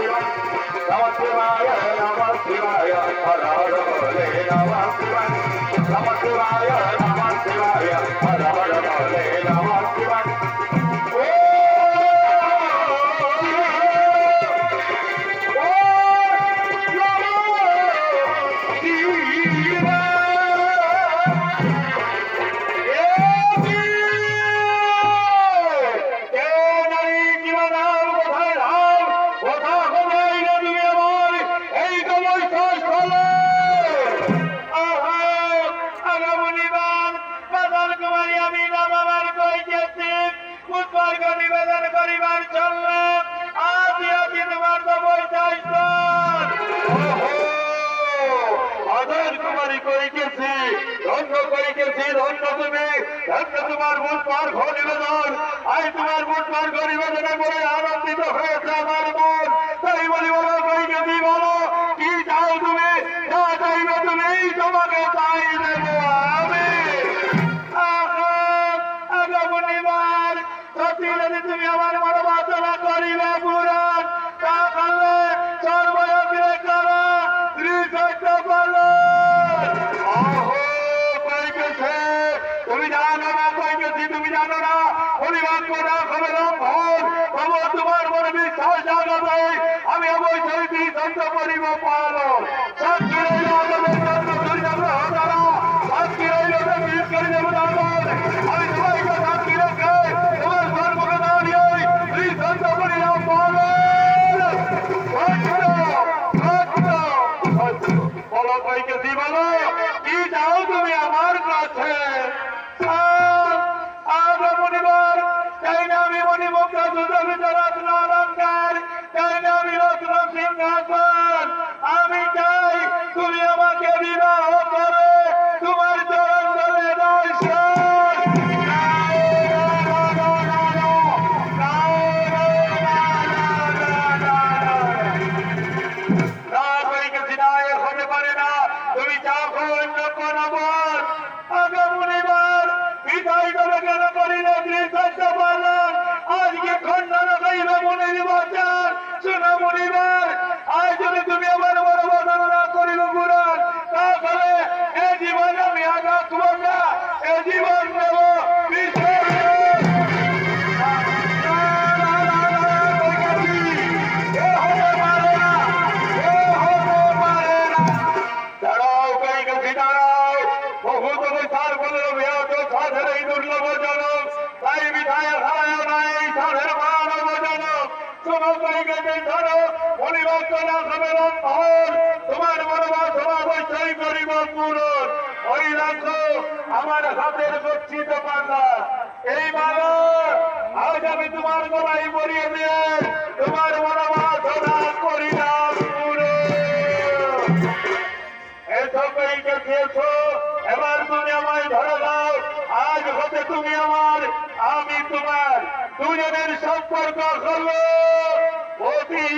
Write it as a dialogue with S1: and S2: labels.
S1: Namah Shivaya, Namah Shivaya, Har Har Bole Namah Shivaya, Namah Shivaya, Namah Shivaya, Har Har Bole Namah Shivaya. তোমার বুধবার ঘর নিবেদন আজ তোমার বুধবার ঘর নিবেদনে বলে আনন্দিত হয়েছে আমার মন তাই বলি বলো কইকে দি বলো কি চাও তুমি যা চাইবে তুমি তোমাকে তাই দেব আমি আগামীবার সত্যি যদি তুমি আমার মনোবাসনা করিবে পুরাণ তা করলে সর্বয়ত্রে করা ত্রিসত্য বলো তুমি জানো না পরিবার করা খবর খবর তোমার মনে বিশ্বাস জাগাবে আমি অবশ্যই ত্রিসত্য করিব পালো সাক্ষী রইল সাক্ষী রইল করে দেব আমি সবাইকে সাক্ষী রেখে তোমার সর্বকে দাঁড়িয়ে ত্রিসত্য করিলাম পালো বলো কইকে দি বলো কি চাও তুমি আমার কাছে আমি চাই তুমি আমাকে বিবাহ করে তোমার চরণ তলে হতে পারে না তুমি চাও অন্য কোন বল আগামীবার বিদায় করে কেন করিলে ত্রিসত্য পালন আজকে খণ্ডন হইবে মনে নির্বাচন শোনো মনিবার আজ যদি তুমি আমার মনোবাসনা না করিল পুরাণ তাহলে এ জীবন আমি আঘাত না এ জীবন দেব তোমার মনোবাসনা অবশ্যই করিব পূরণ ওই রাখো আমার হাতের গচ্ছিত পাল্লা এই মালা আজ আমি তোমার গলায় পরিয়ে দিয়ে তোমার মনোবাসনা করিলাম এসবকে খেয়েছো এবার তুমি আমায় ধরে দাও আজ হতে তুমি আমার আমি তোমার দুজনের সম্পর্ক হলো অতি